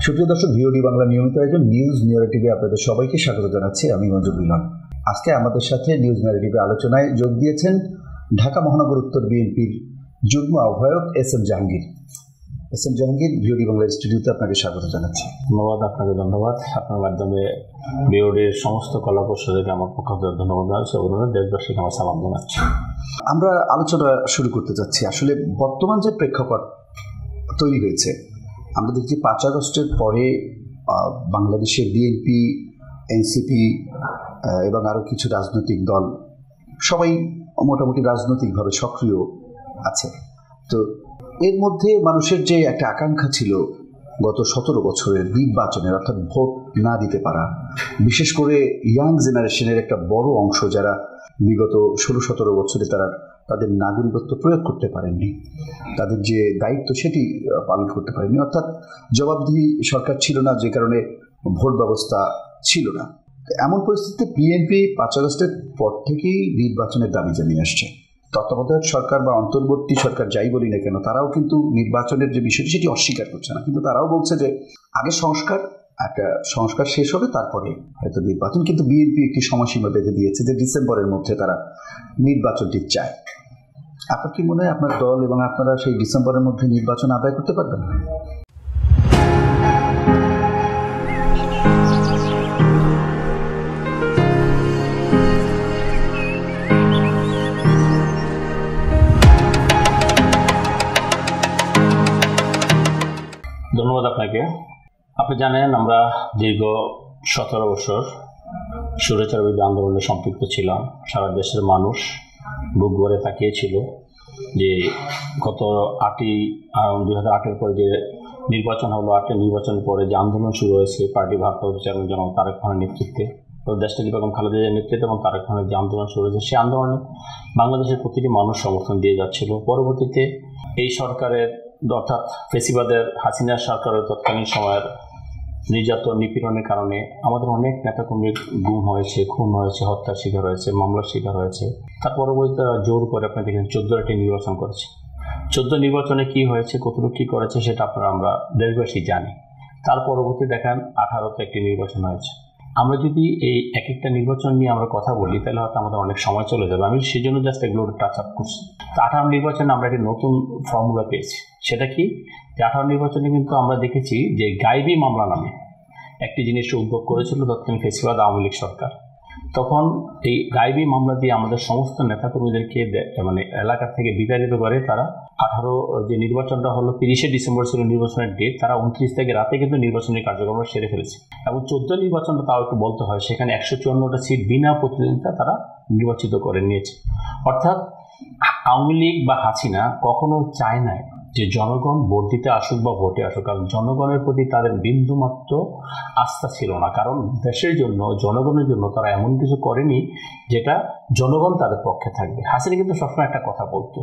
সুপ্রিয় দর্শক, ভিওডি বাংলা নিয়মিত আয়োজন নিউজ ন্যারেটিভে আপনাদের সবাইকে স্বাগত জানাচ্ছি। আমি মঞ্জুর মিলন। আজকে আমাদের সাথে নিউজ ন্যারেটিভে আলোচনায় যোগ দিয়েছেন ঢাকা মহানগর উত্তর বিএনপির যুগ্ম আহ্বায়ক SM. Jahangir. SM. Jahangir, VOD Bangla স্টুডিওতে আপনাকে স্বাগত জানাচ্ছি। ধন্যবাদ। আপনাকে ধন্যবাদ। আপনার মাধ্যমে ভিওডির সমস্ত কলাকৌশলীকে আমার পক্ষ থেকে ধন্যবাদ জানাচ্ছি। দেশবাসীকে আমার সালাম জানাচ্ছি। আমরা আলোচনা শুরু করতে যাচ্ছি। আসলে বর্তমান যে প্রেক্ষাপট তৈরি হয়েছে, আমরা দেখছি 5 আগস্টের পরে বাংলাদেশের বিএনপি, এনসিপি এবং আরও কিছু রাজনৈতিক দল সবাই মোটামুটি রাজনৈতিকভাবে সক্রিয় আছে। তো এর মধ্যে মানুষের যে একটা আকাঙ্ক্ষা ছিল গত 17 বছরের নির্বাচনের, অর্থাৎ ভোট না দিতে পারা, বিশেষ করে ইয়াং জেনারেশনের একটা বড় অংশ যারা বিগত 16-17 বছরে তাদের নাগরিকত্ব প্রয়োগ করতে পারেননি, তাদের যে দায়িত্ব সেটি পালন করতে পারেননি, অর্থাৎ জবাবদিহি সরকার ছিল না, যে কারণে ভোট ব্যবস্থা ছিল না। এমন পরিস্থিতিতে বিএনপি 5 আগস্টের পর থেকেই নির্বাচনের দাবি জানিয়ে আসছে। তত্ত্বাবধায়ক সরকার বা অন্তর্বর্তী সরকার যাই বলি না কেন, তারাও কিন্তু নির্বাচনের যে বিষয়টি সেটি অস্বীকার করছে না, কিন্তু তারাও বলছে যে আগে সংস্কার শেষ হবে, তারপরে হয়তো নির্বাচন। কিন্তু বিএনপি একটি সময়সীমা বেঁধে দিয়েছে যে ডিসেম্বরের মধ্যে তারা নির্বাচনটি চায়। আপনার কি মনে হয় আপনার দল এবং আপনারা সেই ডিসেম্বরের মধ্যে নির্বাচন আদায় করতে পারবেন? ধন্যবাদ আপনাকে। আপনি জানেন, আমরা দীর্ঘ 17 বছর স্বৈরাচার বিরোধী আন্দোলনে সম্পৃক্ত ছিলাম। সারা দেশের মানুষ বুক ভরে তাকিয়েছিল যে গত 2008-এর পরে যে নির্বাচন হলো, 8 নির্বাচনের পরে যে আন্দোলন শুরু হয়েছে পার্টি ভারপ্রাপ্ত চেয়ারম্যান জনাব তারেক রহমানের নেতৃত্বে, দেশটাকে বেগম খালেদা জিয়ার নেতৃত্বে এবং তারেক রহমানের যে আন্দোলন শুরু হয়েছে, সেই আন্দোলনে বাংলাদেশের প্রতিটি মানুষ সমর্থন দিয়ে যাচ্ছিল। পরবর্তীতে এই সরকারের, অর্থাৎ ফেসিবাদের হাসিনা সরকারের তৎকালীন সময়ের নির্যাতন নিপীড়নের কারণে আমাদের অনেক নেতাকর্মীর গুম হয়েছে, খুন হয়েছে, হত্যার শিকার হয়েছে, মামলার শিকার হয়েছে। তার পরবর্তীতে জোর করে আপনি দেখেন 14টি নির্বাচন করেছে। 14 নির্বাচনে কি হয়েছে, কতটুকু কী করেছে সেটা আমরা দেশবাসী জানি। তার পরবর্তী দেখেন 18তে একটি নির্বাচন হয়েছে। আমরা যদি এই এক একটা নির্বাচন নিয়ে আমরা কথা বলি, তাহলে হয়তো আমাদের অনেক সময় চলে যাবে। আমি সেই জন্য জাস্ট এগুলো টাচ আপ করছি। তো 18 নির্বাচনে আমরা একটি নতুন ফর্মুলা পেয়েছি। সেটা কি, যে 18 নির্বাচনে কিন্তু আমরা দেখেছি যে গায়েবী মামলা নামে একটি জিনিসের উদ্যোগ করেছিল তৎকালীন ফেসিবাদ আওয়ামী লীগ সরকার। তখন এই গায়েবী মামলা দিয়ে আমাদের সমস্ত নেতাকর্মীদেরকে এলাকা থেকে বিতাড়িত করে। তারা 18 যে নির্বাচনটা হলো 30শে ডিসেম্বর ছিল নির্বাচনের ডেট, তারা 29 থেকে রাতে কিন্তু নির্বাচনের কার্যক্রম সেরে ফেলেছে। এবং 14 নির্বাচনটা তাও একটু বলতে হয়, সেখানে 154টা সিট বিনা প্রতিদ্বন্দ্বিতা তারা নির্বাচিত করে নিয়েছে। অর্থাৎ আওয়ামী লীগ বা হাসিনা কখনো চায় না যে জনগণ ভোট দিতে আসুক বা ভোটে আসুক, কারণ জনগণের প্রতি তাদের বিন্দুমাত্র আস্থা ছিল না। কারণ দেশের জন্য, জনগণের জন্য তারা এমন কিছু করেনি যেটা জনগণ তাদের পক্ষে থাকবে। হাসিনা কিন্তু সবসময় একটা কথা বলতো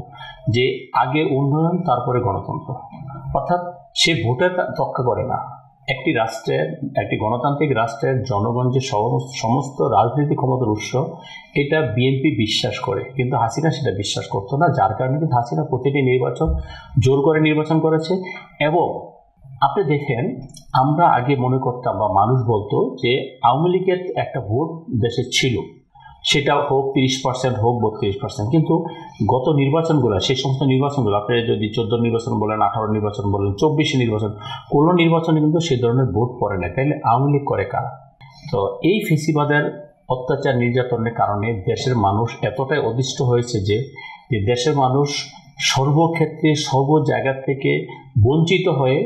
যে আগে উন্নয়ন, তারপরে গণতন্ত্র। অর্থাৎ সে ভোটের রক্ষা করে না। একটি রাষ্ট্রের, একটি গণতান্ত্রিক রাষ্ট্রের জনগণ যে সমস্ত রাজনৈতিক ক্ষমতার উৎস, এটা বিএনপি বিশ্বাস করে, কিন্তু হাসিনা সেটা বিশ্বাস করতো না। যার কারণে কিন্তু হাসিনা প্রতিটি নির্বাচন জোর করে নির্বাচন করেছে। এবং আপনি দেখেন, আমরা আগে মনে করতাম বা মানুষ বলতো যে আওয়ামী লীগের একটা ভোট দেশে ছিল, সেটা হোক 30% হোক 32%, কিন্তু গত নির্বাচনগুলো, সেই সমস্ত নির্বাচনগুলো আপনি যদি 14 নির্বাচন বলেন, 18 নির্বাচন বলেন, 24 নির্বাচন, কোনো নির্বাচনে কিন্তু সেই ধরনের ভোট পড়ে না। তাইলে আওয়ামী লীগ করে কারা? তো এই ফেসিবাদের অত্যাচার নির্যাতনের কারণে দেশের মানুষ এতটাই অতিষ্ঠ হয়েছে যে দেশের মানুষ সর্বক্ষেত্রে, সর্ব জায়গা থেকে বঞ্চিত হয়ে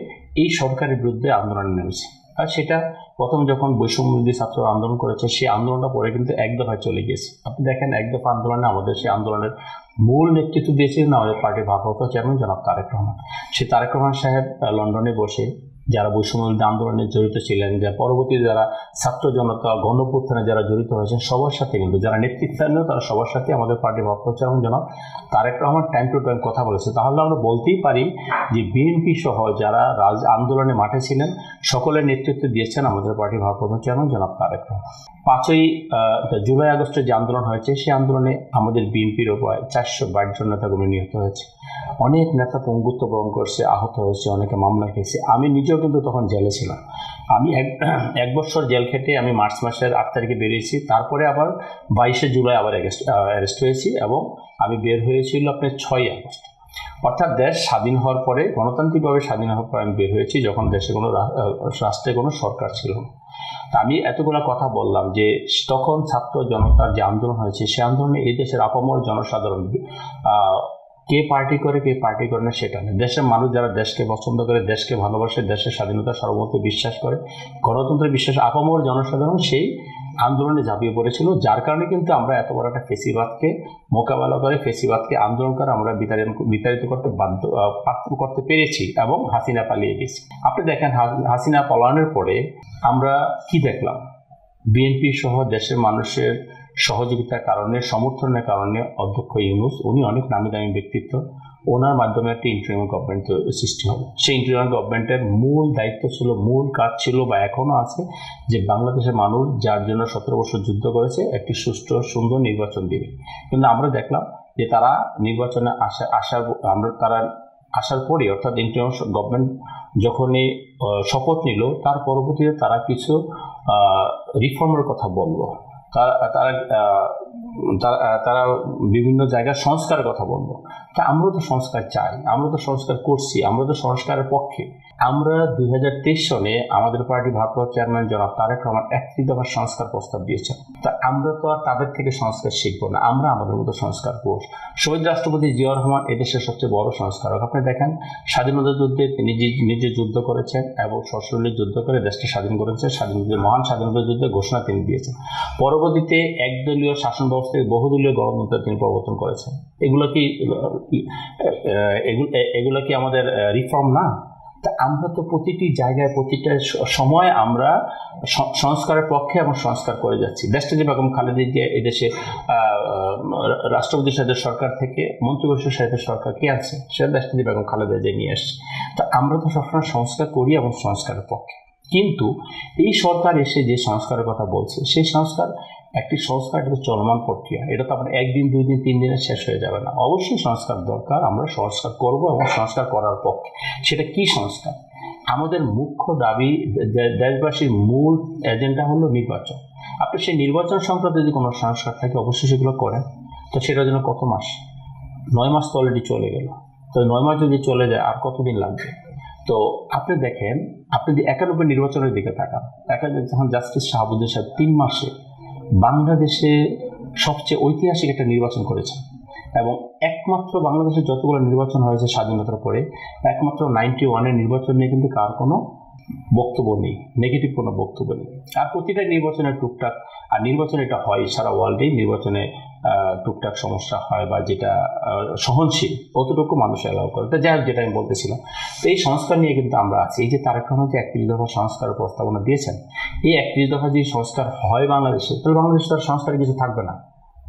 এই সরকারের বিরুদ্ধে আন্দোলনে নেমেছে। আর সেটা প্রথম যখন বৈষম্যবিরোধী ছাত্র আন্দোলন করেছে, সেই আন্দোলনটা পরে কিন্তু এক দফায় চলে গিয়েছে। আপনি দেখেন, এক দফা আন্দোলনে আমাদের সেই আন্দোলনের মূল নেতৃত্ব দিয়েছিলেন আমাদের পার্টির ভারপ্রাপ্ত চেয়ারম্যান জনাব তারেক রহমান। সেই তারেক রহমান সাহেব লন্ডনে বসে যারা বৈষম্যবিরোধী আন্দোলনে জড়িত ছিলেন, যারা পরবর্তীতে যারা ছাত্র জনতা গণঅভ্যুত্থানে যারা জড়িত হয়েছেন, সবার সাথে কিন্তু যারা নেতৃত্বাধীন, তারা সবার সাথে আমাদের পার্টির ভারপ্রাপ্ত চেয়ারম্যান জনাব Tarique Rahman time to time কথা বলেছে। তাহলে আমরা বলতেই পারি যে বিএনপি সহ যারা আন্দোলনে মাঠে ছিলেন, সকলের নেতৃত্ব দিয়েছেন আমাদের পার্টির ভারপ্রাপ্ত চেয়ারম্যান জনাব তারেক রহমান। 5ই জুলাই আগস্টের যে আন্দোলন হয়েছে, সেই আন্দোলনে আমাদের বিএনপির প্রায় 422 জন নেতাকর্মী নিহত হয়েছে। অনেক নেতা পঙ্গুত্ব বরণ করছে, আহত হয়েছে, অনেকে মামলা খেয়েছে। আমি নিজেও কিন্তু তখন জেলে ছিলাম। আমি এক বছর জেল খেটে আমি মার্চ মাসের 8 তারিখে বেরিয়েছি। তারপরে আবার 22শে জুলাই আবার অ্যারেস্ট হয়েছি এবং আমি বের হয়েছিল আপনার 6ই আগস্ট। অর্থাৎ দেশ স্বাধীন হওয়ার পরে, গণতান্ত্রিকভাবে স্বাধীন হওয়ার পরে আমি বের হয়েছি, যখন দেশে কোনো রাষ্ট্রে কোনো সরকার ছিল না। তা আমি এতগুলো কথা বললাম যে তখন ছাত্র জনতার যে আন্দোলন হয়েছে, সে আন্দোলনে এই দেশের আপামর জনসাধারণ কে পার্টি করে কে পার্টি করে না সেটা নেই। দেশের মানুষ যারা দেশকে পছন্দ করে, দেশকে ভালোবাসে, দেশের স্বাধীনতা সার্বভৌমত্বে বিশ্বাস করে, গণতন্ত্রে বিশ্বাস, আপামর জনসাধারণ সেই আন্দোলনে ঝাঁপিয়ে পড়েছিল। যার কারণে কিন্তু আমরা এত বড় একটা ফেসিবাদকে মোকাবেলা করে, ফেসিবাদকে আন্দোলন করে আমরা বিতাড়িত করতে পেরেছি এবং হাসিনা পালিয়ে গেছি। আপনি দেখেন, হাসিনা পলায়নের পরে আমরা কি দেখলাম? বিএনপি সহ দেশের মানুষের সহযোগিতার কারণে, সমর্থনের কারণে অধ্যক্ষ ইউনূস, উনি অনেক নামি দামি ব্যক্তিত্ব, ওনার মাধ্যমে একটা ইন্টারিম গভর্নমেন্ট সৃষ্টি হবে। সেই ইন্টারিম গভর্নমেন্টের মূল দায়িত্ব ছিল, মূল কাজ ছিল বা এখনও আছে, যে বাংলাদেশের মানুষ যার জন্য 17 বছর যুদ্ধ করেছে একটি সুষ্ঠু সুন্দর নির্বাচন দিবে। কিন্তু আমরা দেখলাম যে তারা নির্বাচনে তারা আসার পরে, অর্থাৎ ইন্টারিম গভর্নমেন্ট যখনই শপথ নিল, তার পরবর্তীতে তারা কিছু রিফর্মের কথা বলল। তারা বিভিন্ন জায়গায় সংস্কারের কথা বলবো। তা আমরা তো সংস্কার চাই, আমরা তো সংস্কার করছি, আমরা তো সংস্কারের পক্ষে। আমরা 2023 সনে আমাদের পার্টির ভারপ্রাপ্ত চেয়ারম্যান জনাব তারেক রহমান 31 দফার সংস্কার প্রস্তাব দিয়েছেন। তা আমরা তো আর তাদের থেকে সংস্কার শিখবো না, আমরা আমাদের মতো সংস্কার করব। শহীদ রাষ্ট্রপতি জিয়াউর রহমান এদেশের সবচেয়ে বড় সংস্কারক। আপনি দেখেন, স্বাধীনতা যুদ্ধে তিনি নিজে যুদ্ধ করেছেন এবং সশরীরে যুদ্ধ করে দেশকে স্বাধীন করেছেন। মহান স্বাধীনতা যুদ্ধে ঘোষণা তিনি দিয়েছেন। পরবর্তীতে একদলীয় শাসন ব্যবস্থায় বহুদলীয় গণতন্ত্র তিনি প্রবর্তন করেছেন। এগুলো কি আমাদের রিফর্ম না? তা আমরা তো প্রতিটি জায়গায়, প্রতিটা সময় আমরা সংস্কারের পক্ষে এবং সংস্কার করে যাচ্ছি। দেশটি বেগম খালেদা জিয়া এদেশে রাষ্ট্রপতির সাথে সরকার থেকে মন্ত্রিপরিষদের সাথে সরকার কে আছে? সেটা দেশটি বেগম খালেদা জিয়া নিয়ে আসছে। তা আমরা তো সবসময় সংস্কার করি এবং সংস্কারের পক্ষে। কিন্তু এই সরকার এসে যে সংস্কারের কথা বলছে, সেই সংস্কার একটি সংস্কার, এটা চলমান প্রক্রিয়া। এটা তো আপনার 1 দিন 2 দিন 3 দিনে শেষ হয়ে যাবে না। অবশ্যই সংস্কার দরকার, আমরা সংস্কার করব এবং সংস্কার করার পক্ষে। সেটা কি সংস্কার? আমাদের মুখ্য দাবি, দেশবাসীর মূল এজেন্ডা হলো নির্বাচন। আপনি সেই নির্বাচন সংক্রান্ত যদি কোনো সংস্কার থাকে, অবশ্যই সেগুলো করেন। তো সেটার জন্য কত মাস? 9 মাস তো অলরেডি চলে গেল। তো 9 মাস যদি চলে যায়, আর কতদিন লাগবে? তো আপনি দেখেন, আপনি যদি 91 নির্বাচনের দিকে তাকান, যখন জাস্টিস শাহাবুদ্দিন সাহেব 3 মাসে বাংলাদেশে সবচেয়ে ঐতিহাসিক একটা নির্বাচন করেছেন এবং একমাত্র বাংলাদেশের যতগুলো নির্বাচন হয়েছে স্বাধীনতার পরে, একমাত্র 91-এর নির্বাচন নিয়ে কিন্তু কার কোনো বক্তব্য নেই, নেগেটিভ কোনো বক্তব্য নেই। আর প্রতিটা নির্বাচনের টুকটাক, আর নির্বাচন এটা হয় সারা ওয়ার্ল্ডেই, নির্বাচনে টুকটাক সমস্যা হয় বা যেটা সহনশীল, অতটুকু মানুষ অ্যালাউ করে। তো যাই হোক, যেটা আমি বলতেছিলাম, তো এই সংস্কার নিয়ে কিন্তু আমরা আছি। এই যে তারেক রহমান যে 31 দফা সংস্কারের প্রস্তাবনা দিয়েছেন, এই 31 দফা যদি সংস্কার হয় বাংলাদেশে, তাহলে বাংলাদেশে তার সংস্কারে কিছু থাকবে না।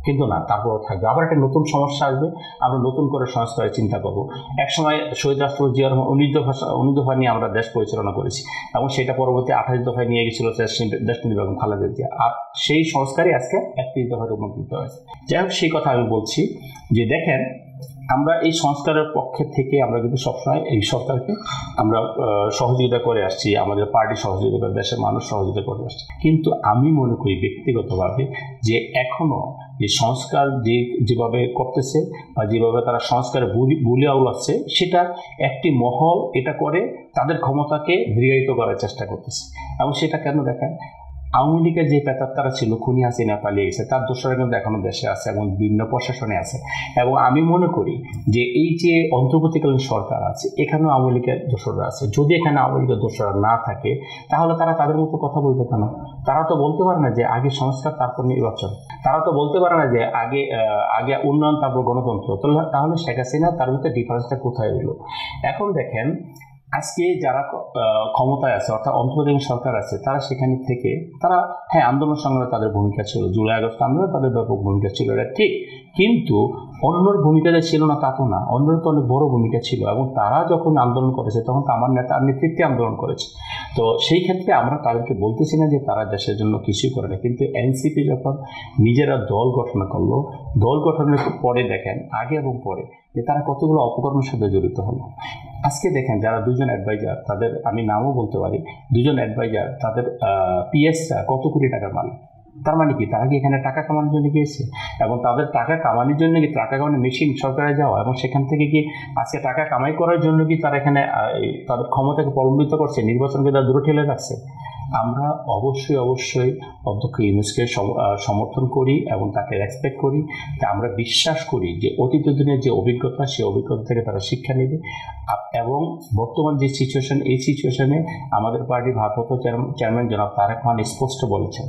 কিন্তু না, তারপরও থাকবে। আবার একটা নতুন সমস্যা আসবে, আমরা নতুন করে সংস্কারের চিন্তা করব। একসময় শহীদ রাষ্ট্রপতি জিয়াউর রহমান 19 দফা নিয়ে আমরা দেশ পরিচালনা করেছি এবং সেটা পরবর্তী 28 দফায় নিয়ে গেছিল দেশনেত্রী বেগম খালেদা জিয়া। আর সেই সংস্কারই আজকে 31 দফায় রূপান্তরিত হয়েছে। যাই হোক, সেই কথা আমি বলছি যে দেখেন, আমরা এই সংস্কারের পক্ষে থেকে আমরা কিন্তু সবসময় এই সরকারকে আমরা সহযোগিতা করে আসছি, আমাদের পার্টি সহযোগিতা করে, দেশের মানুষ সহযোগিতা করে আসছে। কিন্তু আমি মনে করি ব্যক্তিগতভাবে যে এখনো যে সংস্কার যেভাবে করতেছে বা যেভাবে তারা সংস্কারে বুলি আউলাচ্ছে, সেটা একটি মহল এটা করে তাদের ক্ষমতাকে দৃঢ়ায়িত করার চেষ্টা করতেছে। এবং সেটা কেন দেখেন, আওয়ামী লীগের যে প্রেতাত্মারা ছিল, খুনি হাসিনা পালিয়ে গেছে, তার দোষরা কিন্তু এখনো দেশে আছে এবং বিভিন্ন প্রশাসনে আছে। এবং আমি মনে করি যে এই যে অন্তর্বর্তীকালীন সরকার আছে, এখানেও আওয়ামী লীগের দোষরা আছে। যদি এখানে আওয়ামী লীগের দোষরা না থাকে, তাহলে তারা তাদের মতো কথা বলবে কেন? তারা তো বলতে পারে না যে আগে সংস্কার তারপর নির্বাচন। তারা তো বলতে পারে না যে আগে উন্নয়ন তারপর গণতন্ত্র। তাহলে শেখ হাসিনা তার ভিতরে ডিফারেন্সটা কোথায় হলো? এখন দেখেন, আজকে যারা ক্ষমতায় আছে, অর্থাৎ অন্তর্বর্তীকালীন সরকার আছে, তারা সেখানে থেকে তারা আন্দোলন সংগ্রামে তাদের ভূমিকা ছিল, জুলাই আগস্ট আন্দোলনে তাদের ব্যাপক ভূমিকা ছিল, এটা ঠিক। কিন্তু অন্যর ভূমিকাটা ছিল না তা তো না, অন্যর তো অনেক বড় ভূমিকা ছিল, এবং তারা যখন আন্দোলন করেছে তখন তো আমার নেতার নেতৃত্বে আন্দোলন করেছে। তো সেই ক্ষেত্রে আমরা তাদেরকে বলতেছি না যে তারা দেশের জন্য কিছুই করে না, কিন্তু এনসিপি যখন নিজেরা দল গঠন করলো, দল গঠনের পরে দেখেন আগে এবং পরে যে তারা কতগুলো অপকর্মের সাথে জড়িত হলো। আজকে দেখেন যারা দুজন অ্যাডভাইজার, তাদের আমি নামও বলতে পারি, দুজন অ্যাডভাইজার, তাদের পিএসটা কত কোটি টাকার মালিক। তার মানে কি তারা কি এখানে টাকা কামানোর জন্য গিয়েছে, এবং তাদের টাকা কামানোর জন্য কি টাকা কামানোর মেশিন সরকারে যাওয়া, এবং সেখান থেকে কি আজকে টাকা কামাই করার জন্য কি তারা এখানে তাদের ক্ষমতাকে প্রলম্বিত করছে, নির্বাচনকে তারা দূরে ঠেলে রাখছে? আমরা অবশ্যই অধ্যক্ষ ইউনূসকে সমর্থন করি এবং তাকে রেসপেক্ট করি। তা আমরা বিশ্বাস করি যে অতীত দিনের যে অভিজ্ঞতা, সেই অভিজ্ঞতা থেকে তারা শিক্ষা নেবে, এবং বর্তমান যে সিচুয়েশন, এই সিচুয়েশনে আমাদের পার্টির ভারপ্রাপ্ত চেয়ারম্যান জনাব তারেক রহমান স্পষ্ট বলেছেন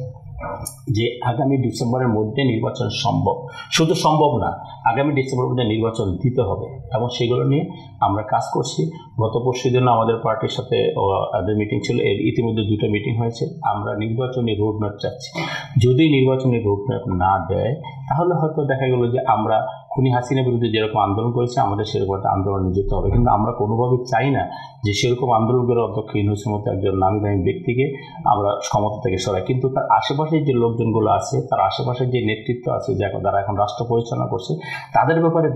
যে আগামী ডিসেম্বরের মধ্যে নির্বাচন সম্ভব, শুধু সম্ভব না, আগামী ডিসেম্বরের মধ্যে নির্বাচন দিতে হবে, এবং সেগুলো নিয়ে আমরা কাজ করছি। গত পরশু দিন আমাদের পার্টির সাথে তাদের মিটিং ছিল, এর ইতিমধ্যে 2টা মিটিং হয়েছে। আমরা নির্বাচনী রোডম্যাপ চাচ্ছি। যদি নির্বাচনী রোডম্যাপ না দেয় তাহলে হয়তো দেখা গেল যে আমরা খুনি হাসিনার বিরুদ্ধে যেরকম আন্দোলন করেছি আমাদের সেরকম একটা আন্দোলনে যেতে হবে, কিন্তু আমরা কোনোভাবেই চাই না যে সেরকম আন্দোলন করে অধ্যক্ষ ইউনূসের মতো একজন নামী দামি ব্যক্তিকে আমরা ক্ষমতা থেকে সরাই। কিন্তু তার আশেপাশে যে লোকজনগুলো আছে, তার আশেপাশে যে নেতৃত্ব আছে, যারা এখন রাষ্ট্র পরিচালনা করছে, তাদের ব্যাপারে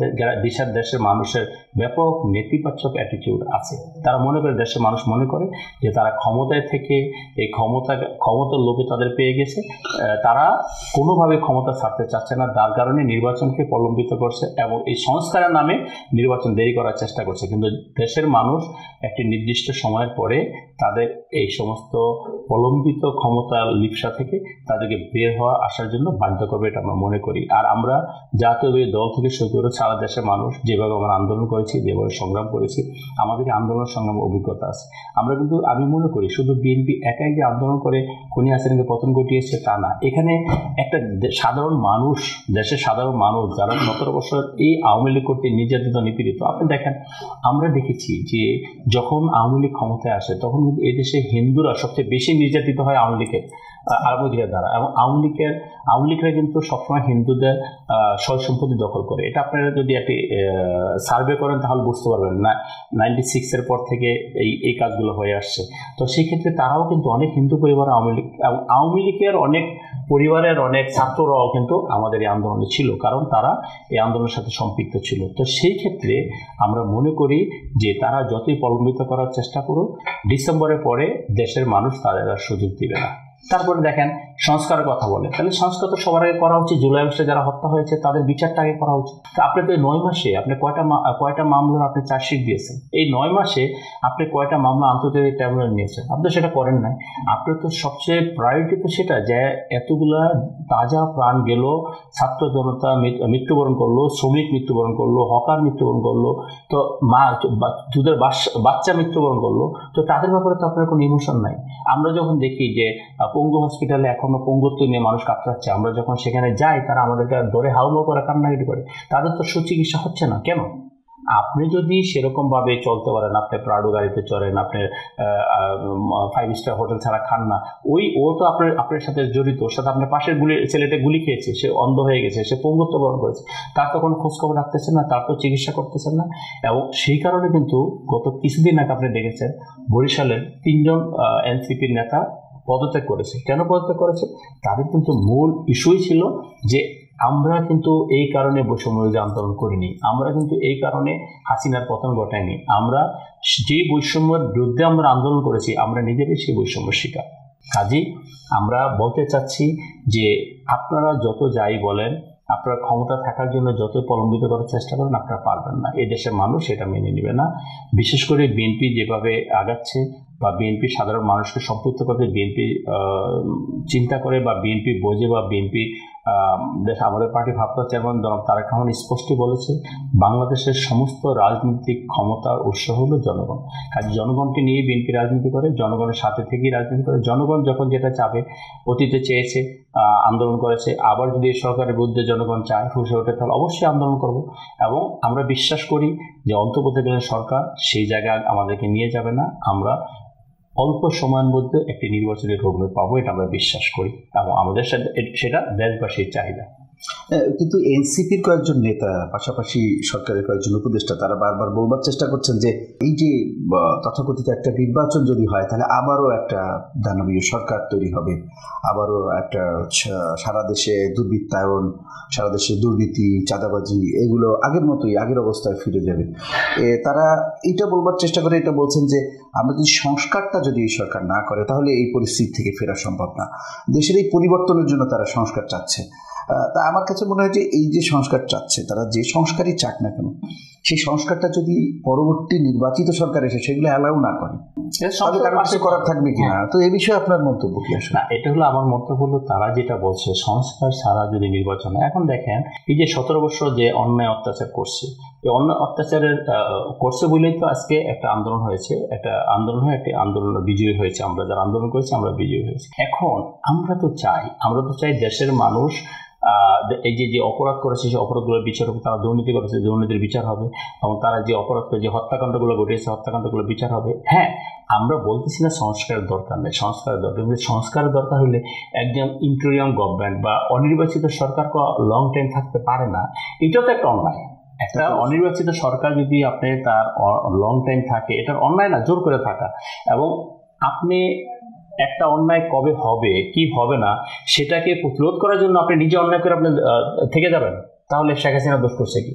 দেশের মানুষের ব্যাপক নেতিবাচক অ্যাটিটিউড আছে। তারা মনে করে, দেশের মানুষ মনে করে যে তারা ক্ষমতায় থেকে এই ক্ষমতার লোভে তাদের পেয়ে গেছে, তারা কোনোভাবে ক্ষমতা ছাড়তে চাচ্ছে না, যার কারণে নির্বাচনকে প্রলম্বিত করছে এবং এই সংস্কারের নামে নির্বাচন দেরি করার চেষ্টা করছে। কিন্তু দেশের মানুষ একটি নির্দিষ্ট সময়ের পরে তাদের এই সমস্ত প্রলম্বিত ক্ষমতার লিপ্সা থেকে তাদেরকে বের হওয়া আসার জন্য বাধ্য করবে, এটা আমরা মনে করি। আর আমরা জাতীয় দল থেকে শুরু করে সারা দেশের মানুষ যেভাবে আমরা আন্দোলন করেছি, যেভাবে সংগ্রাম করেছি, আমাদের আন্দোলন সংগ্রামের অভিজ্ঞতা আছে। আমরা কিন্তু, আমি মনে করি শুধু বিএনপি একাই যে আন্দোলন করে খুনি হাসিনাকে পতন ঘটিয়েছে তা না, এখানে একটা সাধারণ মানুষ, দেশের সাধারণ মানুষ যারা 17 বছর এই আওয়ামী লীগ করতে নির্যাতিত, নিপীড়িত। আপনি দেখেন, আমরা দেখেছি যে যখন আওয়ামী লীগ ক্ষমতায় আসে তখন কিন্তু এদেশে হিন্দুরা সবচেয়ে বেশি নির্যাতিত হয় আওয়ামী লীগের আরবদের দ্বারা, এবং আওয়ামী লীগরা কিন্তু সবসময় হিন্দুদের সয় সম্পত্তি দখল করে। এটা আপনারা যদি একটি সার্ভে করেন তাহলে বুঝতে পারবেন না, 96-এর পর থেকে এই কাজগুলো হয়ে আসছে। তো সেই ক্ষেত্রে তারাও কিন্তু অনেক হিন্দু পরিবার আওয়ামী লীগের অনেক পরিবারের অনেক ছাত্ররাও কিন্তু আমাদের এই আন্দোলনে ছিল, কারণ তারা এই আন্দোলনের সাথে সম্পৃক্ত ছিল। তো সেই ক্ষেত্রে আমরা মনে করি যে তারা যতই প্রলম্বিত করার চেষ্টা করুক, ডিসেম্বরের পরে দেশের মানুষ তাদের আর সুযোগ দিবে না। তারপরে দেখেন সংস্কারের কথা বলে, তাহলে সংস্কার তো সবার আগে করা উচিত। জুলাই আগস্টে যারা হত্যা হয়েছে তাদের বিচারটা আগে করা উচিত। তো আপনি তো এই 9 মাসে আপনি কয়টা মামলার আপনি চার্জশিট দিয়েছেন? এই 9 মাসে আপনি কয়টা মামলা আন্তর্জাতিক ট্রাইব্যুনালে নিয়েছেন? আপনি সেটা করেন নাই। আপনার তো সবচেয়ে প্রায়োরিটি তো সেটা যে এতগুলা তাজা প্রাণ গেল, ছাত্র জনতা মৃত্যুবরণ করলো, শ্রমিক মৃত্যুবরণ করলো, হকার মৃত্যুবরণ করলো, তো দুধের বাচ্চা মৃত্যুবরণ করলো, তো তাদের ব্যাপারে তো আপনার কোনো ইমোশন নাই। আমরা যখন দেখি যে পঙ্গু হসপিটালে এখনো পঙ্গুত্ব নিয়ে মানুষ কাতরাচ্ছে, আমরা যখন সেখানে যাই তারা আমাদেরকে ধরে হাউমাউ করে কান্নাকাটি করে, তাদের তো সুচিকিৎসা হচ্ছে না কেন? আপনি যদি সেরকম ভাবে চলতে পারেন, আপনি প্রাডো গাড়িতে চড়েন, আপনি 5 স্টার হোটেল ছাড়া খান না, ও তো আপনার সাথে জড়িত, ওর সাথে আপনার পাশের ছেলেটা গুলি খেয়েছে, সে অন্ধ হয়ে গেছে, সে পঙ্গুত্ব বরণ করেছে, তার তো কোনো খোঁজখবর রাখতেছেন না, তার তো চিকিৎসা করতেছেন না। এবং সেই কারণে কিন্তু গত কিছুদিন আগে আপনি দেখেছেন বরিশালের 3 জন এনসিপির নেতা পদত্যাগ করেছে। কেন পদত্যাগ করেছে? তাদের কিন্তু মূল ইস্যুই ছিল যে আমরা কিন্তু এই কারণে বৈষম্য বিরোধী আন্দোলন করিনি, আমরা কিন্তু এই কারণে হাসিনার পতন ঘটাইনি, আমরা যে বৈষম্যের বিরুদ্ধে আমরা আন্দোলন করেছি আমরা নিজেরাই সেই বৈষম্য শিকার। কাজেই আমরা বলতে চাচ্ছি যে আপনারা যত যাই বলেন, আপনারা ক্ষমতা থাকার জন্য যতই প্রলম্বিত করার চেষ্টা করেন, আপনারা পারবেন না। এই দেশের মানুষ এটা মেনে নেবে না। বিশেষ করে বিএনপি যেভাবে আগাচ্ছে বা বিএনপি সাধারণ মানুষকে সম্পৃক্ত করতে বিএনপি চিন্তা করে বা বিএনপি বোঝে বা বিএনপি আমাদের পার্টি ভারপ্রাপ্ত চেয়ারম্যান জনাব তারেক রহমান স্পষ্ট বলেছে, বাংলাদেশের সমস্ত রাজনৈতিক ক্ষমতার উৎস হলো জনগণ। কাজে জনগণকে নিয়ে বিএনপি রাজনীতি করে, জনগণের সাথে থেকেই রাজনীতি করে। জনগণ যখন যেটা চাবে, অতীতে চেয়েছে, আন্দোলন করেছে, আবার যদি এই সরকারের বিরুদ্ধে জনগণ চায় ফুসে ওঠে, তাহলে অবশ্যই আন্দোলন করব। এবং আমরা বিশ্বাস করি যে অন্তর্বর্তীকালীন সরকার সেই জায়গায় আমাদেরকে নিয়ে যাবে না। আমরা অল্প সময়ের মধ্যে একটি নির্বাচনী রোডম্যাপ পাবো, এটা আমরা বিশ্বাস করি, এবং আমাদের সাথে সেটা দেশবাসীর চাহিদা। কিন্তু এনসিপির কয়েকজন নেতা, পাশাপাশি সরকারের কয়েকজন উপদেষ্টা, তারা বারবার বলবার চেষ্টা করছেন যে এই যে তথাকথিত একটা নির্বাচন যদি হয় তাহলে আবারও একটা দানবীয় সরকার তৈরি হবে, আবারও একটা সারা দেশে দুর্বৃত্তায়ন, সারা দেশে দুর্নীতি, চাঁদাবাজি এগুলো আগের মতোই, আগের অবস্থায় ফিরে যাবে। তারা এটা বলবার চেষ্টা করে, এটা বলছেন যে আমরা যদি সংস্কারটা যদি এই সরকার না করে তাহলে এই পরিস্থিতি থেকে ফেরা সম্ভব না। দেশের এই পরিবর্তনের জন্য তারা সংস্কার চাচ্ছে। তা আমার কাছে মনে হয় যে এই যে সংস্কার চাচ্ছে, তারা যে সংস্কারই চাক না কেন, সেই সংস্কারটা যদি পরবর্তী নির্বাচিত সরকার এসে সেগুলো অ্যালাউ না করে তাহলে কারো কিছু করার থাকবে কিনা। তো এই বিষয়ে আপনার মন্তব্য কি? না, এটা হলো আমার মন্তব্য হলো তারা যেটা বলছে সংস্কার ছাড়া যদি নির্বাচন, এখন দেখেন এই যে 17 বছর যে অন্যায় অত্যাচার করছে, এই অন্যায় অত্যাচারের করছে বলেই তো আজকে একটা আন্দোলন হয়েছে, একটা আন্দোলন হয়ে একটা আন্দোলন বিজয়ী হয়েছে। আমরা যারা আন্দোলন করেছি আমরা বিজয়ী হয়েছি। এখন আমরা তো চাই দেশের মানুষ এই যে অপরাধ করেছে সেই অপরাধগুলোর বিচার হবে, তারা দুর্নীতি করেছে দুর্নীতির বিচার হবে, এবং তারা যে অপরাধ করে যে হত্যাকাণ্ডগুলো ঘটিয়েছে হত্যাকাণ্ডগুলো বিচার হবে। হ্যাঁ, আমরা বলতেছি না সংস্কারের দরকার নেই, সংস্কারের দরকার, কিন্তু সংস্কারের দরকার হলে একজন ইন্টারিম গভর্নমেন্ট বা অনির্বাচিত সরকার লং টাইম থাকতে পারে না। এটাও তো একটা অন্যায়। একটা অনির্বাচিত সরকার যদি আপনি তার লং টাইম থাকে, এটার অন্যায় না, জোর করে থাকা। এবং আপনি একটা অন্যায় কবে হবে কি হবে না সেটাকে প্রতিরোধ করার জন্য আপনি নিজে অন্যায় করে আপনি থেকে যাবেন, তাহলে শেখ হাসিনা দোষ করছে কি?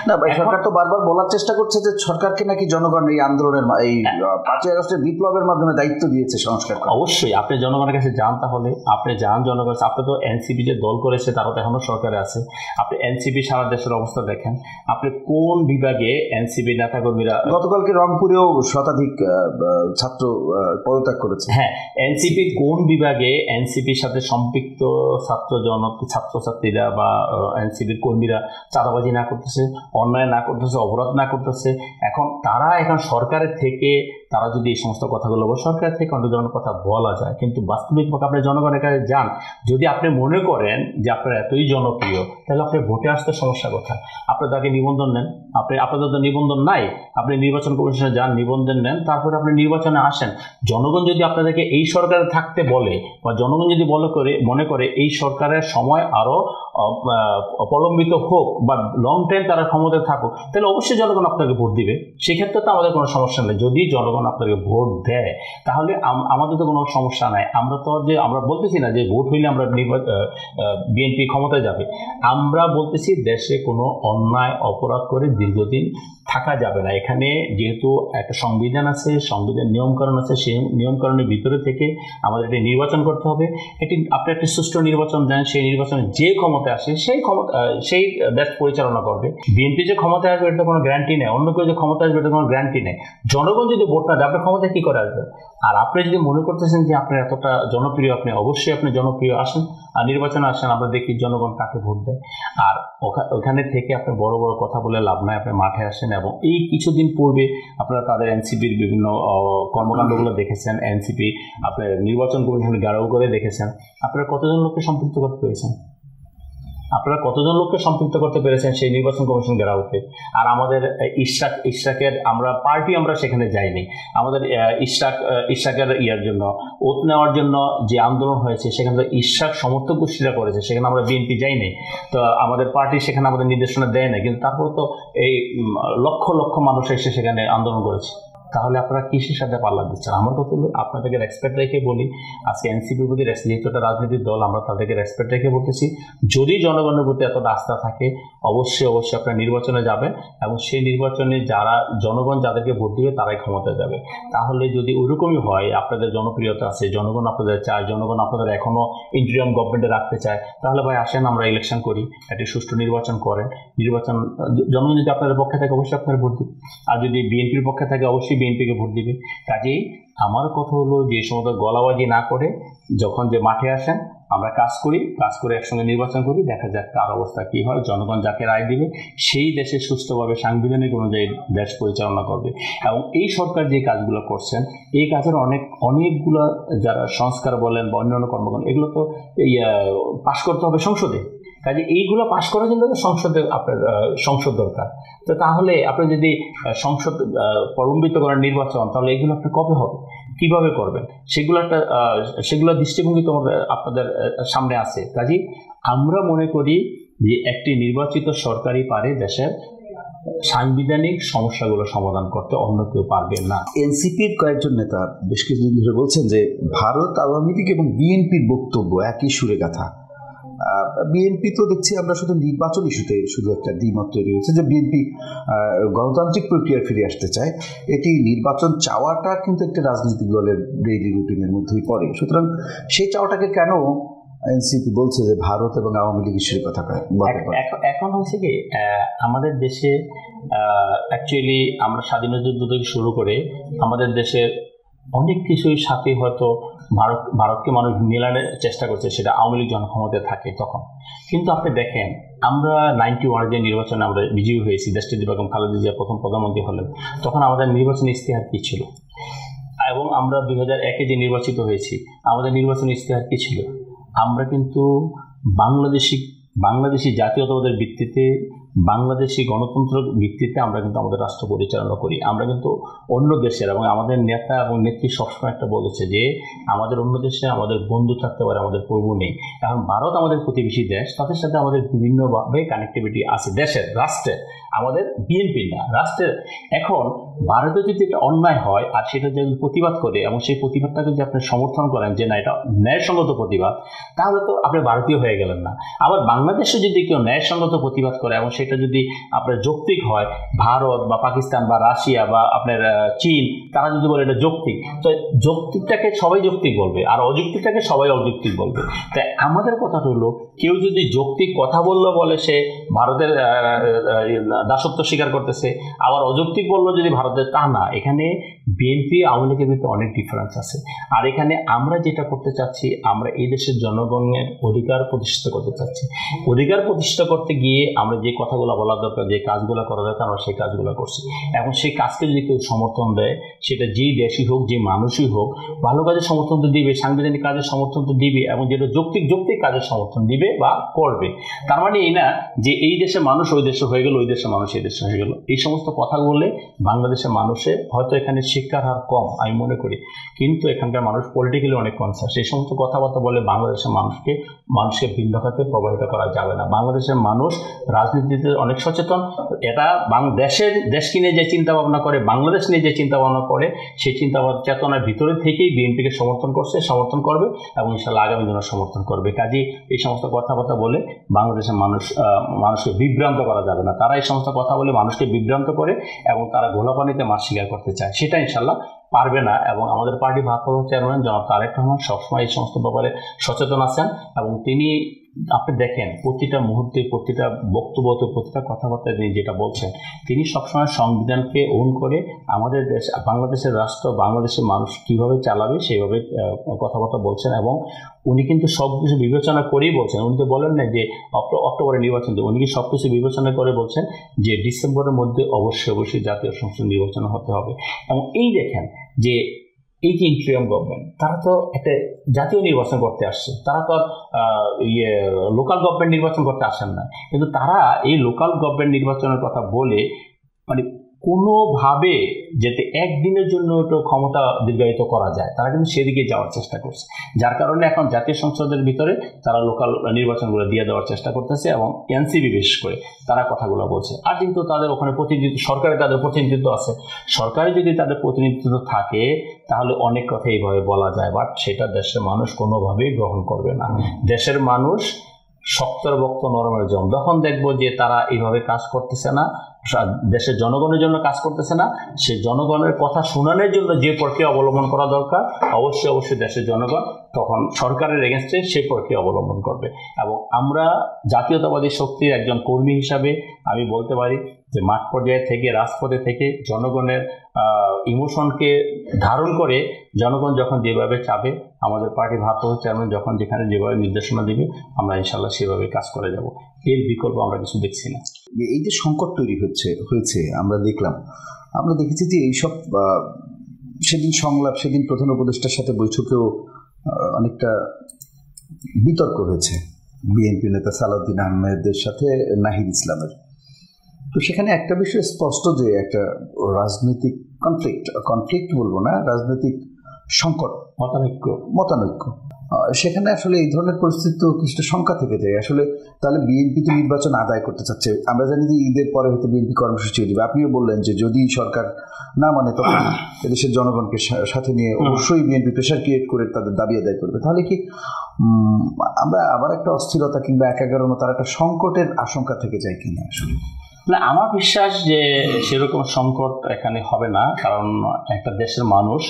না, সরকার তো বারবার বলার চেষ্টা করছে যে সরকারকে নাকি জনগণ এই আন্দোলনের, এই 5ই আগস্টের বিপ্লবের মাধ্যমে দায়িত্ব দিয়েছে সংস্কার। অবশ্যই আপনি জনগণের কাছে যান, তাহলে আপনি যান জনগণ। আপনি তো এনসিপি যে দল করেছে তারা তো এখনো সরকারে আছে। আপনি এনসিপি সারা দেশের অবস্থা দেখেন, আপনি কোন বিভাগে এনসিপি নেতাকর্মীরা, গতকালকে রংপুরেও শতাধিক ছাত্র পদত্যাগ করেছে। হ্যাঁ, এনসিপি কোন বিভাগে এনসিপির সাথে সম্পৃক্ত ছাত্রছাত্রীরা বা এনসিপির কর্মীরা চাঁদাবাজি না করতেছে, অন্যায় না করতেছে, অপরাধ না করতেছে। এখন সরকারের থেকে তারা যদি এই সমস্ত কথাগুলো সরকার থেকে অনেক ধরনের কথা বলা যায়, কিন্তু বাস্তবিকভাবে আপনি জনগণের কাছে যান, যদি আপনি মনে করেন যে আপনার এতই জনপ্রিয় তাহলে আপনি ভোটে আসতে সমস্যা কোথায়? আপনি তাকে নিবন্ধন নেন, আপনাদের তো নিবন্ধন নাই, আপনি নির্বাচন কমিশনে যান, নিবন্ধন নেন, তারপরে আপনি নির্বাচনে আসেন। জনগণ যদি আপনাদেরকে এই সরকারে থাকতে বলে বা জনগণ যদি মনে করে এই সরকারের সময় আরো প্রলম্বিত হোক বা লং টাইম তারা ক্ষমতায় থাকুক, তাহলে অবশ্যই জনগণ আপনাকে ভোট দিবে। সেক্ষেত্রে তো আমাদের কোনো সমস্যা নেই। যদি জনগণ আপনাকে ভোট দেয় তাহলে আমাদের তো কোনো সমস্যা নাই। আমরা বলতেছি না যে ভোট হইলে আমরা বিএনপি ক্ষমতায় যাবে। আমরা বলতেছি দেশে কোনো অন্যায় অপরাধ করে দীর্ঘদিন থাকা যাবে না। এখানে যেহেতু একটা সংবিধান আছে, সংবিধান নিয়মকানুন আছে, সেই নিয়মকানুনের ভিতরে থেকে আমাদের একটি নির্বাচন করতে হবে। আপনি একটি সুষ্ঠু নির্বাচন দেন, সেই নির্বাচনে যে ক্ষমতায় আসে সেই দেশ পরিচালনা করবে। বিএনপি যে ক্ষমতায় আসবে এটা কোনো গ্যারান্টি নেই, অন্য কেউ যে ক্ষমতায় আসবে এটা কোনো গ্যারান্টি নেই। জনগণ যদি ভোট না দেয় আপনি ক্ষমতায় কী করে আসবে? আর আপনি যদি মনে করতেছেন যে আপনার এতটা জনপ্রিয়, আপনি অবশ্যই আপনি জনপ্রিয় আসেন আর নির্বাচনে আসেন, আমরা দেখি জনগণ কাকে ভোট দেয়। আর ওখানে থেকে আপনি বড় বড় কথা বলে লাভ নাই, আপনি মাঠে আসেন। এবং এই কিছুদিন পূর্বে আপনারা তাদের এনসিপির বিভিন্ন কর্মকাণ্ডগুলো দেখেছেন, এনসিপি আপনার নির্বাচন কমিশন ঘেরাও করে দেখেছেন। আপনারা কতজন লোককে সম্পৃক্ত করতে পেরেছেন? সেই নির্বাচন কমিশন ঘেরাওতে? আর আমাদের ইশরাকের আমরা সেখানে যাইনি। আমাদের ইশরাকের জন্য ওত নেওয়ার জন্য যে আন্দোলন হয়েছে সেখানে তো ইশরাক সমর্থক গোষ্ঠীরা করেছে, সেখানে আমরা বিএনপি যাইনি। তো আমাদের পার্টি সেখানে আমাদের নির্দেশনা দেয় না, কিন্তু তারপর তো এই লক্ষ লক্ষ মানুষ এসে সেখানে আন্দোলন করেছে। তাহলে আপনারা কিসের সাথে পাল্লা দিচ্ছেন? আমার কথা হলো আপনাদেরকে রেসপেক্ট রেখে বলি, আজকে এনসিপির প্রতি যেহেতু একটা রাজনৈতিক দল, আমরা তাদেরকে রেসপেক্ট রেখে বলতেছি, যদি জনগণের প্রতি এতটা আস্থা থাকে অবশ্যই আপনারা নির্বাচনে যাবেন, এবং সেই নির্বাচনে জনগণ যাদেরকে ভোট দিবে তারাই ক্ষমতায় যাবে। তাহলে যদি ওইরকমই হয়, আপনাদের জনপ্রিয়তা আছে, জনগণ আপনাদের চায়, জনগণ আপনাদের এখনও ইন্টারিম গভর্নমেন্টে রাখতে চায়, তাহলে ভাই আসেন আমরা ইলেকশন করি, একটি সুষ্ঠু নির্বাচন করেন। জনগণ যদি আপনাদের পক্ষে থাকে অবশ্যই আপনারা ভোট দিবে, আর যদি বিএনপির পক্ষে থাকে অবশ্যই বিএনপিকে ভোট দিবে। কাজেই আমার কথা হলো যে সমস্ত গলাবাজি না করে যখন যে মাঠে আসেন, আমরা কাজ করে একসঙ্গে নির্বাচন করি, দেখা যাক কার অবস্থা কী হয়। জনগণ যাকে রায় দিবে সেই দেশে সুস্থভাবে সাংবিধানিক অনুযায়ী দেশ পরিচালনা করবে। এবং এই সরকার যে কাজগুলো করছেন, এই কাজের অনেকগুলো যারা সংস্কার বলেন বা অন্যান্য কর্মকাণ্ড, এগুলো তো পাশ করতে হবে সংসদে। কাজে এইগুলো পাশ করার জন্য আপনার সংসদ দরকার। তো তাহলে আপনি যদি সংসদ প্রলম্বিত করেন নির্বাচন, তাহলে এগুলো আপনি কবে হবে, কিভাবে করবেন, সেগুলো দৃষ্টিভঙ্গি তো আপনাদের সামনে আছে। কাজেই আমরা মনে করি যে একটি নির্বাচিত সরকারই পারে দেশের সাংবিধানিক সমস্যাগুলো সমাধান করতে, অন্য কেউ পারবে না। এনসিপির কয়েকজন নেতা বেশ কিছুদিন ধরে বলছেন যে ভারত আওয়ামী লীগ এবং বিএনপির বক্তব্য একই সুরে গাথা। বিএনপি তো দেখছি আমরা শুধু নির্বাচন ইস্যুতে শুধু একটা দ্বিমত তৈরি হয়েছে যে বিএনপি গণতান্ত্রিক প্রক্রিয়া ফিরে আসতে চায়। এটি নির্বাচন চাওয়াটা কিন্তু একটা রাজনৈতিক দলের ডেইলি রুটিনের মধ্যেই পড়ে। সুতরাং সেই চাওয়াটাকে কেন এনসিপি বলছে যে ভারত এবং আওয়ামী লীগ ইস্যুর কথা? এখন হচ্ছে কি, আমাদের দেশে অ্যাকচুয়ালি আমরা স্বাধীনতা যুদ্ধ থেকে শুরু করে আমাদের দেশের অনেক কিছুর সাথে হয়তো ভারতকে মানুষ মেলানোর চেষ্টা করছে, সেটা আওয়ামী লীগ জনক্ষমতায় থাকে তখন। কিন্তু আপনি দেখেন, আমরা 91 যে নির্বাচনে আমরা বিজয়ী হয়েছি, দেশটি বেগম খালেদা জিয়া প্রথম প্রধানমন্ত্রী হলেন, তখন আমাদের নির্বাচনী ইশতেহার কী ছিল? এবং আমরা 2001 যে নির্বাচিত হয়েছি, আমাদের নির্বাচনী ইশতেহার কী ছিল? আমরা কিন্তু বাংলাদেশি জাতীয়তাবাদের ভিত্তিতে, বাংলাদেশি গণতন্ত্র ভিত্তিতে আমরা কিন্তু আমাদের রাষ্ট্র পরিচালনা করি। আমরা কিন্তু অন্য দেশের, এবং আমাদের নেতা এবং নেত্রী সবসময় একটা বলেছে যে আমাদের অন্য দেশে আমাদের বন্ধু থাকতে পারে, আমাদের প্রভু নেই। এখন ভারত আমাদের প্রতিবেশী দেশ, তাদের সাথে আমাদের বিভিন্নভাবে কানেক্টিভিটি আছে দেশের, রাষ্ট্রের, আমাদের বিএনপি না, রাষ্ট্রের। এখন ভারতে যদি এটা অন্যায় হয় আর সেটা যদি প্রতিবাদ করে এবং সেই প্রতিবাদটাকে যদি আপনি সমর্থন করেন যে না এটা ন্যায়সঙ্গত প্রতিবাদ, তাহলে তো আপনি ভারতীয় হয়ে গেলেন না। আবার বাংলাদেশে যদি কেউ ন্যায়সঙ্গত প্রতিবাদ করে এবং সেটা যদি আপনার যৌক্তিক হয়, ভারত বা পাকিস্তান বা রাশিয়া বা আপনার চীন, তারা যদি বলে এটা যৌক্তিক, তো যৌক্তিকটাকে সবাই যৌক্তিক বলবে আর অযৌক্তিকটাকে সবাই অযৌক্তিক বলবে। তাই আমাদের কথাটা হলো, কেউ যদি যৌক্তিক কথা বললো বলে সে ভারতের দাসত্ব স্বীকার করতেছে, আবার অযৌক্তিক বললো যদি ভারতের, তা না। এখানে বিএনপি আওয়ামী লীগের ভিতরে অনেক ডিফারেন্স আছে। আর এখানে আমরা যেটা করতে চাচ্ছি, আমরা এই দেশের জনগণের অধিকার প্রতিষ্ঠিত করতে চাচ্ছি। অধিকার প্রতিষ্ঠা করতে গিয়ে আমরা যে কথাগুলো বলা দরকার, যে কাজগুলো করা দরকার, আমরা সেই কাজগুলো করছি। এবং সেই কাজকে যদি কেউ সমর্থন দেয়, সেটা যেই দেশই হোক, যে মানুষই হোক, ভালো কাজের সমর্থন তো দিবে, সাংবিধানিক কাজের সমর্থন তো দিবে, এবং যেটা যৌক্তিক কাজের সমর্থন দিবে বা করবে। তার মানে এই না যে এই দেশের মানুষ ওই দেশে হয়ে গেল, ওই দেশের মানুষ এই দেশে হয়ে গেল। এই সমস্ত কথা বললে বাংলাদেশের মানুষের হয়তো এখানে শিক্ষার হার কম আমি মনে করি, কিন্তু এখানকার মানুষ পলিটিক্যালি অনেক কনসাস। সেই সমস্ত কথাবার্তা বলে বাংলাদেশের মানুষকে ভিন্ন খাতে প্রভাবিত করা যাবে না। বাংলাদেশের মানুষ রাজনীতিতে অনেক সচেতন। এটা দেশকে নিয়ে যে চিন্তা ভাবনা করে, বাংলাদেশ নিয়ে যে চিন্তা ভাবনা করে, সেই চিন্তা চেতনার ভিতরে থেকেই বিএনপিকে সমর্থন সমর্থন করবে এবং ইনশাআল্লাহ আগামী দিনে সমর্থন করবে। কাজে এই সমস্ত কথাবার্তা বলে বাংলাদেশের মানুষকে বিভ্রান্ত করা যাবে না। তারা এই সমস্ত কথা বলে মানুষকে বিভ্রান্ত করে এবং তারা ঘোলা পানিতে মাছ শিকার করতে চায়, সেটা ইনশাআল্লাহ পারবে না। এবং আমাদের পার্টি ভারপ্রাপ্ত চেয়ারম্যান জনাব তারেক রহমান সবসময় এই সমস্ত ব্যাপারে সচেতন আছেন এবং তিনি, আপনি দেখেন প্রতিটা মুহূর্তে, প্রতিটা বক্তব্যতে, প্রতিটা কথাবার্তা তিনি যেটা বলছেন, তিনি সবসময় সংবিধানকে ওন করে আমাদের দেশ, বাংলাদেশের রাষ্ট্র, বাংলাদেশের মানুষ কীভাবে চালাবে সেইভাবে কথাবার্তা বলছেন। এবং উনি কিন্তু সব কিছু বিবেচনা করেই বলছেন। উনি তো বলেন না যে অক্টোবরে নির্বাচন দেবে, উনি কি সব কিছু বিবেচনা করে বলছেন যে ডিসেম্বরের মধ্যে অবশ্যই জাতীয় সংসদ নির্বাচন হতে হবে। এবং এই দেখেন যে এই যে ইন্টারিম গভর্নমেন্ট, তারা তো একটা জাতীয় নির্বাচন করতে আসছে, তারা তো লোকাল গভর্নমেন্ট নির্বাচন করতে আসেন না। কিন্তু তারা এই লোকাল গভর্নমেন্ট নির্বাচনের কথা বলে মানে কোনোভাবে যাতে একদিনের জন্য একটু ক্ষমতা দীর্ঘায়িত করা যায়, তারা কিন্তু সেদিকে যাওয়ার চেষ্টা করছে। যার কারণে এখন জাতীয় সংসদের ভিতরে তারা লোকাল নির্বাচনগুলো দিয়ে দেওয়ার চেষ্টা করতেছে এবং এনসিপি বিশেষ করে তারা কথাগুলো বলছে। আর কিন্তু তাদের ওখানে প্রতিনিধিত্ব, সরকারে তাদের প্রতিনিধিত্ব আছে, সরকারে যদি তাদের প্রতিনিধিত্ব থাকে তাহলে অনেক কথা এইভাবে বলা যায়, বাট সেটা দেশের মানুষ কোনোভাবেই গ্রহণ করবে না। দেশের মানুষ শক্তর বক্ত নরমের জম, যখন দেখবো যে তারা এইভাবে কাজ করতেছে না, দেশের জনগণের জন্য কাজ করতেছে না, সে জনগণের কথা শোনানোর জন্য যে প্রক্রিয়া অবলম্বন করা দরকার, অবশ্যই দেশের জনগণ তখন সরকারের এগেনস্টে সেই প্রক্রিয়া অবলম্বন করবে। এবং আমরা জাতীয়তাবাদী শক্তির একজন কর্মী হিসাবে আমি বলতে পারি যে মাঠ পর্যায়ে থেকে, রাজপথে থেকে জনগণের ইমোশনকে ধারণ করে জনগণ যখন যেভাবে চাবে, আমাদের পার্টি ভারপ্রাপ্ত চেয়ারম্যান যখন যেখানে যেভাবে নির্দেশনা দিবে, আমরা ইনশাআল্লাহ সেভাবে কাজ করে যাব। এর বিকল্প আমরা কিছু দেখছি না। এই যে সংকট তৈরি হয়েছে আমরা দেখেছি যে এইসব সেদিন সংলাপ, সেদিন প্রধান উপদেষ্টার সাথে বৈঠকেও অনেকটা বিতর্ক হয়েছে বিএনপি নেতা সালাউদ্দিন আহমেদের সাথে নাহিদ ইসলামের। তো সেখানে একটা বিষয় স্পষ্ট যে একটা রাজনৈতিক কনফ্লিক্ট বলবো না, রাজনৈতিক সংকট, মতানৈক্য সেখানে আসলে এই ধরনের পরিস্থিতি তো কিছুটা শঙ্কা থেকে যায়। আসলে তাহলে বিএনপি তো নির্বাচন আদায় করতে চাচ্ছে, আমরা জানি যে ঈদের পরে হয়তো বিএনপি কর্মসূচিও দেবে। আপনিও বললেন যে যদি সরকার না মানে তখন এদেশের জনগণকে সাথে নিয়ে অবশ্যই বিএনপি প্রেশার ক্রিয়েট করে তাদের দাবি আদায় করবে। তাহলে কি আমরা আবার একটা অস্থিরতা কিংবা একাগ্রতার একটা সংকটের আশঙ্কা থেকে যায় কিনা? আসলে না, আমার বিশ্বাস যে সেরকম সংকট এখানে হবে না, কারণ একটা দেশের মানুষ,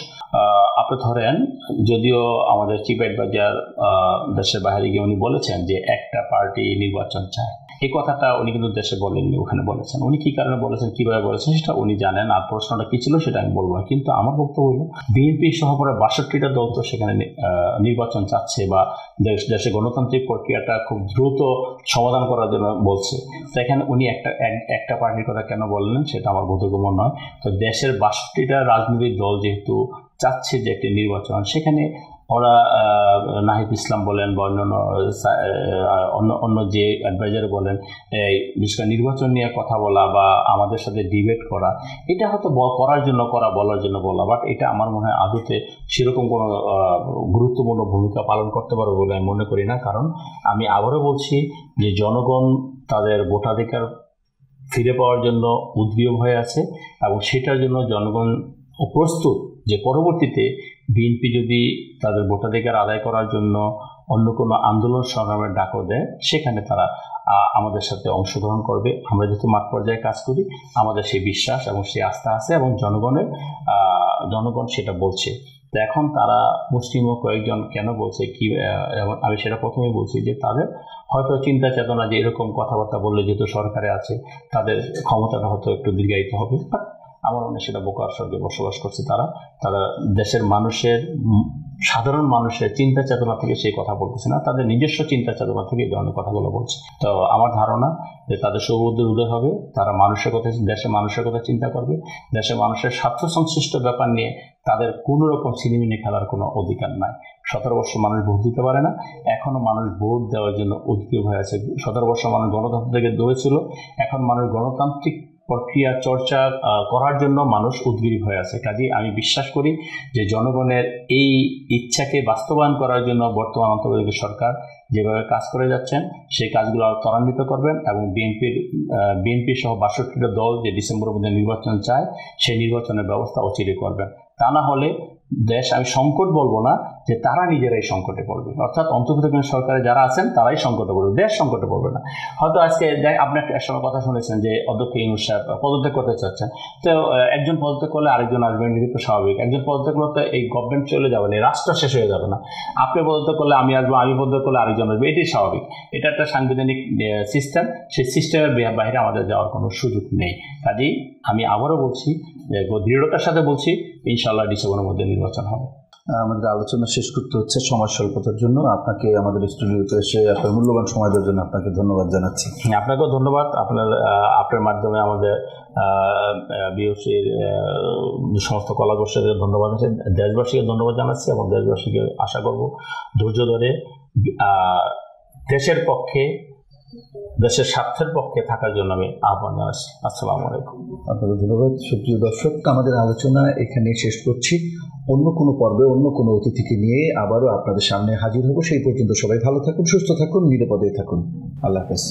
আপনি ধরেন যদিও আমাদের চিফ অ্যাডভাইজার দেশের বাইরে গিয়ে উনি বলেছেন যে একটা পার্টি নির্বাচন চায়, এই কথাটা উনি কিন্তু দেশে বলেননি, ওখানে বলেছেন। উনি কি কারণে বলেছেন, কিভাবে বলেছেন সেটা উনি জানেন, আর প্রশ্নটা কি ছিল সেটা আমি বলবো না। কিন্তু আমার বক্তব্য হলো বিএনপি সহ প্রায় 62টা দল তো সেখানে নির্বাচন চাচ্ছে বা দেশে গণতান্ত্রিক প্রক্রিয়াটা খুব দ্রুত সমাধান করার জন্য বলছে। তো এখানে উনি একটা পার্টির কথা কেন বললেন সেটা আমার বোধগম্য নয়। তো দেশের 62টা রাজনৈতিক দল যেহেতু চাচ্ছে যে একটি নির্বাচন, সেখানে ওরা নাহিদ ইসলাম বলেন বা অন্য যে অ্যাডভাইজার বলেন, বিশেষ করে নির্বাচন নিয়ে কথা বলা বা আমাদের সাথে ডিবেট করা, এটা হয়তো করার জন্য করা, বলার জন্য বলা, বাট এটা আমার মনে হয় আদতে সেরকম কোনো গুরুত্বপূর্ণ ভূমিকা পালন করতে পারবে বলে আমি মনে করি না। কারণ আমি আবারও বলছি যে জনগণ তাদের ভোটাধিকার ফিরে পাওয়ার জন্য উদ্গ্রীব হয়ে আছে এবং সেটার জন্য জনগণ প্রস্তুত যে পরবর্তীতে বিএনপি যদি তাদের ভোটাধিকার আদায় করার জন্য অন্য কোনো আন্দোলন সংগ্রামের ডাকও দেয়, সেখানে তারা আমাদের সাথে অংশগ্রহণ করবে। আমরা যেহেতু মাঠ পর্যায়ে কাজ করি, আমাদের সেই বিশ্বাস এবং সেই আস্থা আছে এবং জনগণ সেটা বলছে। তো এখন তারা মুসলিমও কয়েকজন কেন বলছে কি, আমি সেটা প্রথমেই বলছি যে তাদের হয়তো চিন্তা চেতনা যে এরকম কথাবার্তা বললে যেহেতু সরকারে আছে তাদের ক্ষমতাটা হয়তো একটু দীর্ঘায়িত হবে। আমার মনে হয় সেটা বোকার স্বর্গে বসবাস করছে তারা দেশের মানুষের, সাধারণ মানুষের চিন্তা চেতনা থেকে সেই কথা বলতেছে না, তাদের নিজস্ব চিন্তা চেতনা থেকে এই ধরনের কথাগুলো বলছে। তো আমার ধারণা যে তাদের সুবুদ্ধির উদয় হবে, তারা মানুষের কথা, দেশের মানুষের কথা চিন্তা করবে। দেশের মানুষের স্বার্থ সংশ্লিষ্ট ব্যাপার নিয়ে তাদের কোনো রকম ছিনিমিনি খেলার কোনো অধিকার নাই। 17 বছর মানুষ ভোট দিতে পারে না, এখনও মানুষ ভোট দেওয়ার জন্য উদ্গ্রীব হয়ে আছে। 17 বছর মানুষ গণতন্ত্র থেকে দূরে ছিল, এখন মানুষ গণতান্ত্রিক প্রক্রিয়া চর্চা করার জন্য মানুষ উদ্গ্রীব হয়ে আছে। কাজেই আমি বিশ্বাস করি যে জনগণের এই ইচ্ছাকে বাস্তবায়ন করার জন্য বর্তমান অন্তর্বর্তী সরকার যেভাবে কাজ করে যাচ্ছেন সেই কাজগুলো ত্বরান্বিত করবেন এবং বিএনপি সহ 62টা দল যে ডিসেম্বরের মধ্যে নির্বাচন চায় সেই নির্বাচনের ব্যবস্থা অচিরে করবেন। তা না হলে দেশ, আমি সংকট বলবো না, যে তারা নিজেরাই সংকটে পড়বে, অর্থাৎ অন্তর্বর্তীকালীন সরকারে যারা আছেন তারাই সংকটে পড়বে, দেশ সংকটে পড়বে না। হয়তো আজকে আপনি এক সময় কথা শুনেছেন যে অধ্যক্ষ ইউনূস সাহেব পদত্যাগ করতে চাচ্ছেন, তো একজন পদত্যাগ করলে আরেকজন আসবেন, এটা তো স্বাভাবিক। একজন পদত্যাগ করলে তো এই গভর্নমেন্ট চলে যাবে না, রাষ্ট্র শেষ হয়ে যাবে না। আপনি পদত্যাগ করলে আমি আসবো, আমি পদত্যাগ করলে আরেকজন আসবে, এটাই স্বাভাবিক। এটা একটা সাংবিধানিক সিস্টেম, সেই সিস্টেমের বাইরে আমাদের যাওয়ার কোনো সুযোগ নেই। কাজেই আমি আবারও বলছি, দৃঢ়তার সাথে বলছি, ইনশাআল্লাহ ডিসেম্বরের মধ্যে নির্বাচন হবে। আমাদের আলোচনা শেষ করতে হচ্ছে সময় স্বল্পতার জন্য। আপনাকে আমাদের স্টুডিওতে এসে আপনার মূল্যবান সময় দেওয়ার জন্য আপনাকে ধন্যবাদ জানাচ্ছি। আপনাকেও ধন্যবাদ। আপনার মাধ্যমে আমাদের বিওসির সমস্ত কলাকৌশলীকে ধন্যবাদ আছে, দেশবাসীকে ধন্যবাদ জানাচ্ছি এবং দেশবাসীকে আশা করব ধৈর্য ধরে দেশের পক্ষে, দেশের স্বার্থের পক্ষে থাকার জন্য আমি আহ্বান জানাচ্ছি। আসসালামু আলাইকুম। আপনাকে ধন্যবাদ। সুপ্রিয় দর্শক, আমাদের আলোচনা এখানে শেষ করছি। অন্য কোনো পর্বে অন্য কোনো অতিথিকে নিয়ে আবারও আপনাদের সামনে হাজির হব। সেই পর্যন্ত সবাই ভালো থাকুন, সুস্থ থাকুন, নিরাপদে থাকুন। আল্লাহ হাফেজ।